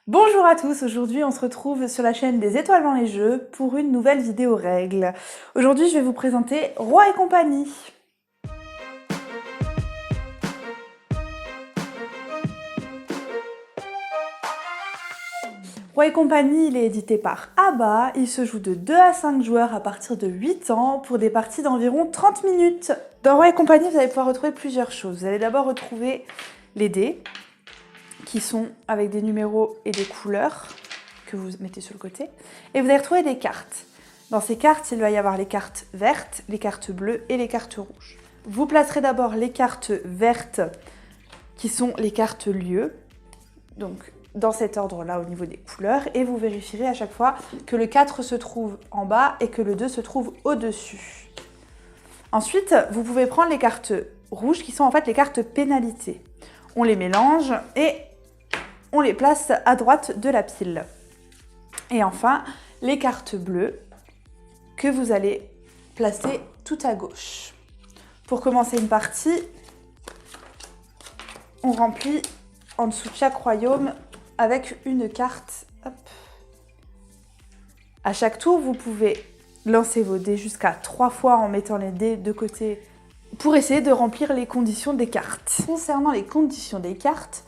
Bonjour à tous, aujourd'hui on se retrouve sur la chaîne des Étoiles dans les Jeux pour une nouvelle vidéo règles. Aujourd'hui je vais vous présenter Roi et compagnie. Roi et compagnie, il est édité par ABBA, il se joue de 2 à 5 joueurs à partir de 8 ans pour des parties d'environ 30 minutes. Dans Roi et compagnie, vous allez pouvoir retrouver plusieurs choses. Vous allez d'abord retrouver les dés, qui sont avec des numéros et des couleurs que vous mettez sur le côté. Et vous allez retrouver des cartes. Dans ces cartes, il va y avoir les cartes vertes, les cartes bleues et les cartes rouges. Vous placerez d'abord les cartes vertes, qui sont les cartes lieux, donc dans cet ordre-là au niveau des couleurs, et vous vérifierez à chaque fois que le 4 se trouve en bas et que le 2 se trouve au-dessus. Ensuite, vous pouvez prendre les cartes rouges, qui sont en fait les cartes pénalités. On les mélange et on les place à droite de la pile. Et enfin, les cartes bleues que vous allez placer tout à gauche. Pour commencer une partie, on remplit en dessous de chaque royaume avec une carte. Hop. À chaque tour, vous pouvez lancer vos dés jusqu'à 3 fois en mettant les dés de côté pour essayer de remplir les conditions des cartes. Concernant les conditions des cartes,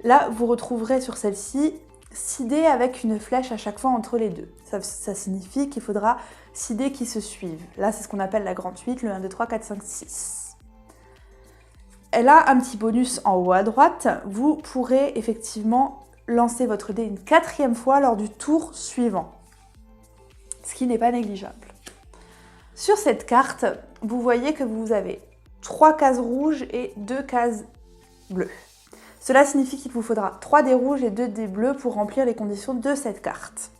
là, vous retrouverez sur celle-ci 6 dés avec une flèche à chaque fois entre les deux. Ça signifie qu'il faudra 6 dés qui se suivent. Là, c'est ce qu'on appelle la grande 8, le 1, 2, 3, 4, 5, 6. Elle a un petit bonus en haut à droite. Vous pourrez effectivement lancer votre dé une 4e fois lors du tour suivant, ce qui n'est pas négligeable. Sur cette carte, vous voyez que vous avez 3 cases rouges et 2 cases bleues. Cela signifie qu'il vous faudra 3 dés rouges et 2 dés bleus pour remplir les conditions de cette carte.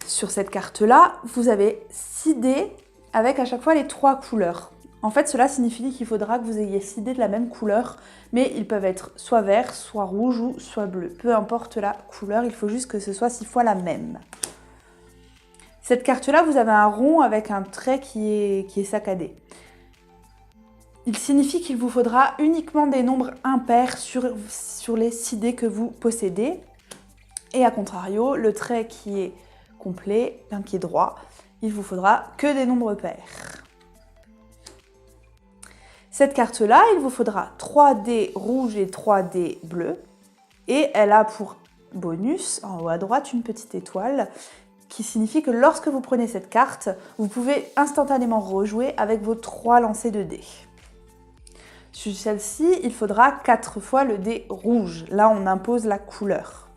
Sur cette carte-là, vous avez 6 dés avec à chaque fois les 3 couleurs. En fait, cela signifie qu'il faudra que vous ayez 6 dés de la même couleur, mais ils peuvent être soit verts, soit rouges ou soit bleus. Peu importe la couleur, il faut juste que ce soit 6 fois la même. Cette carte-là, vous avez un rond avec un trait qui est saccadé. Il signifie qu'il vous faudra uniquement des nombres impairs sur les 6 dés que vous possédez. Et à contrario, le trait qui est complet, qui est droit, il vous faudra que des nombres pairs. Cette carte-là, il vous faudra 3 dés rouges et 3 dés bleus. Et elle a pour bonus, en haut à droite, une petite étoile qui signifie que lorsque vous prenez cette carte, vous pouvez instantanément rejouer avec vos 3 lancers de dés. Sur celle-ci, il faudra 4 fois le dé rouge. Là, on impose la couleur.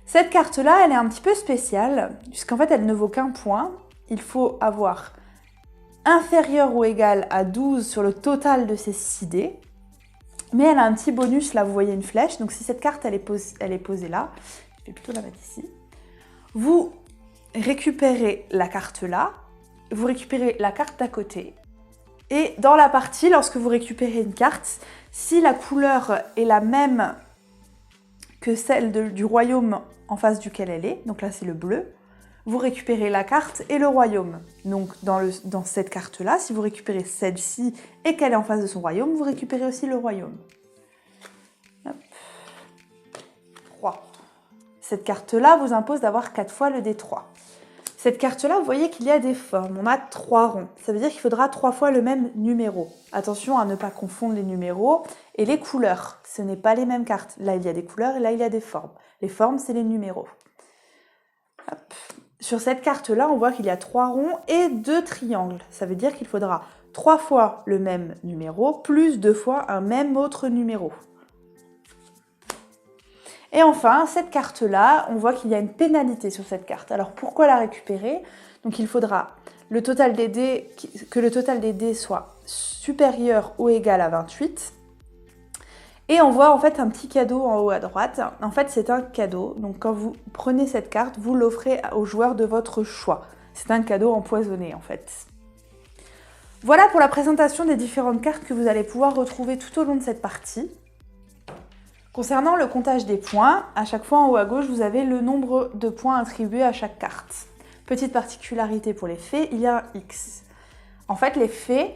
Cette carte-là, elle est un petit peu spéciale, puisqu'en fait, elle ne vaut qu'un point. Il faut avoir inférieur ou égal à 12 sur le total de ces 6 dés. Mais elle a un petit bonus, là, vous voyez une flèche. Donc, si cette carte, elle est posée là, je vais plutôt la mettre ici. Vous récupérez la carte là, vous récupérez la carte d'à côté. Et dans la partie, lorsque vous récupérez une carte, si la couleur est la même que celle du royaume en face duquel elle est, donc là c'est le bleu, vous récupérez la carte et le royaume. Donc dans cette carte-là, si vous récupérez celle-ci et qu'elle est en face de son royaume, vous récupérez aussi le royaume. Hop. 3. Cette carte-là vous impose d'avoir 4 fois le D3. Cette carte-là, vous voyez qu'il y a des formes. On a 3 ronds. Ça veut dire qu'il faudra 3 fois le même numéro. Attention à ne pas confondre les numéros et les couleurs. Ce n'est pas les mêmes cartes. Là, il y a des couleurs et là, il y a des formes. Les formes, c'est les numéros. Hop. Sur cette carte-là, on voit qu'il y a 3 ronds et 2 triangles. Ça veut dire qu'il faudra 3 fois le même numéro plus 2 fois un même autre numéro. Et enfin, cette carte-là, on voit qu'il y a une pénalité sur cette carte. Alors pourquoi la récupérer? Donc il faudra que le total des dés soit supérieur ou égal à 28. Et on voit en fait un petit cadeau en haut à droite. En fait, c'est un cadeau. Donc quand vous prenez cette carte, vous l'offrez au joueur de votre choix. C'est un cadeau empoisonné en fait. Voilà pour la présentation des différentes cartes que vous allez pouvoir retrouver tout au long de cette partie. Concernant le comptage des points, à chaque fois en haut à gauche, vous avez le nombre de points attribués à chaque carte. Petite particularité pour les fées, il y a un X. En fait, les fées,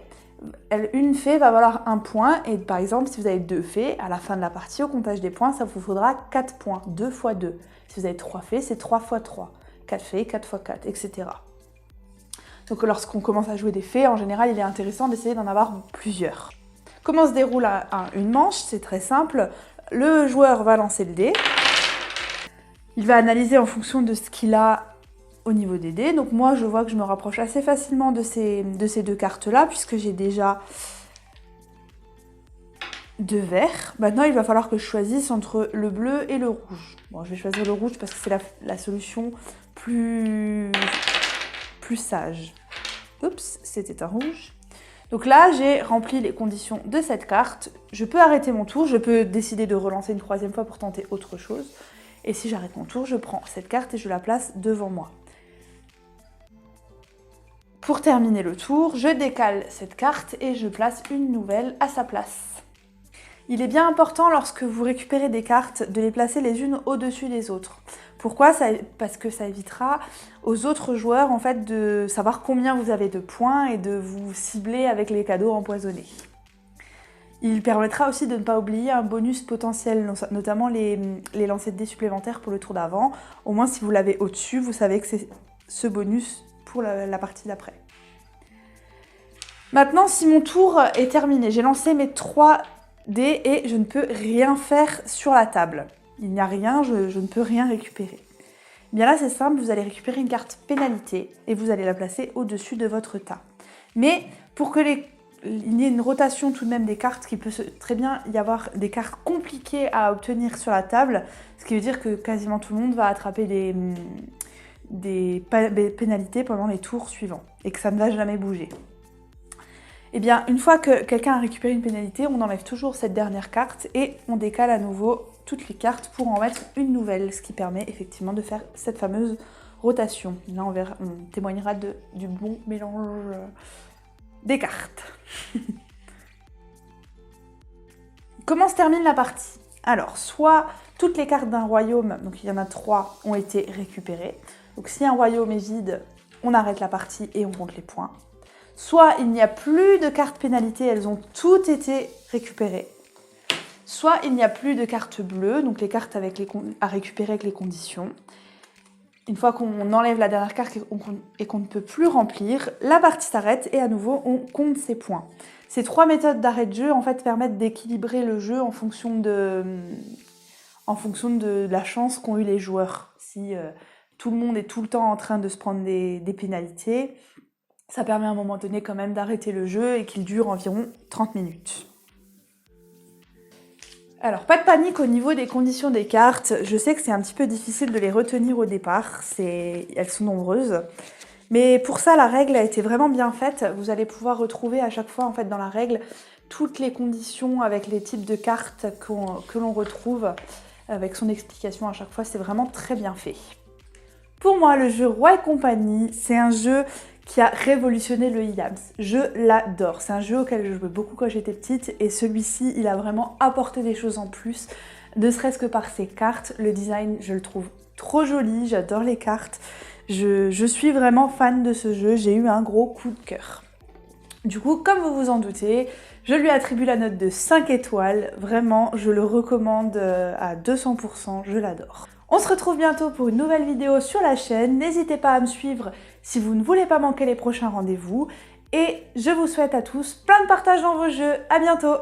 Une fée va valoir 1 point, et par exemple, si vous avez 2 fées, à la fin de la partie, au comptage des points, ça vous faudra 4 points, 2 x 2. Si vous avez 3 fées, c'est 3 x 3. 4 fées, 4 x 4, etc. Donc lorsqu'on commence à jouer des fées, en général, il est intéressant d'essayer d'en avoir plusieurs. Comment se déroule une manche? C'est très simple. Le joueur va lancer le dé. Il va analyser en fonction de ce qu'il a au niveau des dés. Donc moi, je vois que je me rapproche assez facilement de ces 2 cartes-là, puisque j'ai déjà 2 verts. Maintenant, il va falloir que je choisisse entre le bleu et le rouge. Bon, je vais choisir le rouge parce que c'est la solution plus sage. Oups, c'était un rouge. Donc là, j'ai rempli les conditions de cette carte. Je peux arrêter mon tour, je peux décider de relancer une 3e fois pour tenter autre chose. Et si j'arrête mon tour, je prends cette carte et je la place devant moi. Pour terminer le tour, je décale cette carte et je place une nouvelle à sa place. Il est bien important lorsque vous récupérez des cartes de les placer les unes au-dessus des autres. Pourquoi? Parce que ça évitera aux autres joueurs en fait de savoir combien vous avez de points et de vous cibler avec les cadeaux empoisonnés. Il permettra aussi de ne pas oublier un bonus potentiel, notamment les lancers de dés supplémentaires pour le tour d'avant. Au moins si vous l'avez au-dessus, vous savez que c'est ce bonus pour la partie d'après. Maintenant, si mon tour est terminé, j'ai lancé mes 3 dés et je ne peux rien faire sur la table. Il n'y a rien, je ne peux rien récupérer. Bien là, c'est simple, vous allez récupérer une carte pénalité et vous allez la placer au-dessus de votre tas. Mais pour que il y ait une rotation tout de même des cartes, qui peut très bien y avoir des cartes compliquées à obtenir sur la table, ce qui veut dire que quasiment tout le monde va attraper des pénalités pendant les tours suivants et que ça ne va jamais bouger. Eh bien, une fois que quelqu'un a récupéré une pénalité, on enlève toujours cette dernière carte et on décale à nouveau toutes les cartes pour en mettre une nouvelle, ce qui permet effectivement de faire cette fameuse rotation. Là, on témoignera du bon mélange des cartes. Comment se termine la partie? Alors, soit toutes les cartes d'un royaume, donc il y en a 3, ont été récupérées. Donc si un royaume est vide, on arrête la partie et on compte les points. Soit il n'y a plus de cartes pénalité, elles ont toutes été récupérées. Soit il n'y a plus de cartes bleues, donc les cartes à récupérer avec les conditions. Une fois qu'on enlève la dernière carte et qu'on ne peut plus remplir, la partie s'arrête et à nouveau on compte ses points. Ces 3 méthodes d'arrêt de jeu en fait permettent d'équilibrer le jeu en fonction de la chance qu'ont eu les joueurs. Si tout le monde est tout le temps en train de se prendre des pénalités, ça permet à un moment donné quand même d'arrêter le jeu et qu'il dure environ 30 minutes. Alors, pas de panique au niveau des conditions des cartes. Je sais que c'est un petit peu difficile de les retenir au départ, elles sont nombreuses. Mais pour ça, la règle a été vraiment bien faite. Vous allez pouvoir retrouver à chaque fois en fait, dans la règle toutes les conditions avec les types de cartes que l'on retrouve, avec son explication à chaque fois. C'est vraiment très bien fait. Pour moi, le jeu Roi et compagnie, c'est un jeu qui a révolutionné le IAMS. Je l'adore. C'est un jeu auquel je jouais beaucoup quand j'étais petite et celui-ci, il a vraiment apporté des choses en plus, ne serait-ce que par ses cartes. Le design, je le trouve trop joli, j'adore les cartes. Je suis vraiment fan de ce jeu, j'ai eu un gros coup de cœur. Du coup, comme vous vous en doutez, je lui attribue la note de 5 étoiles. Vraiment, je le recommande à 200%, je l'adore. On se retrouve bientôt pour une nouvelle vidéo sur la chaîne. N'hésitez pas à me suivre si vous ne voulez pas manquer les prochains rendez-vous. Et je vous souhaite à tous plein de partage dans vos jeux. À bientôt!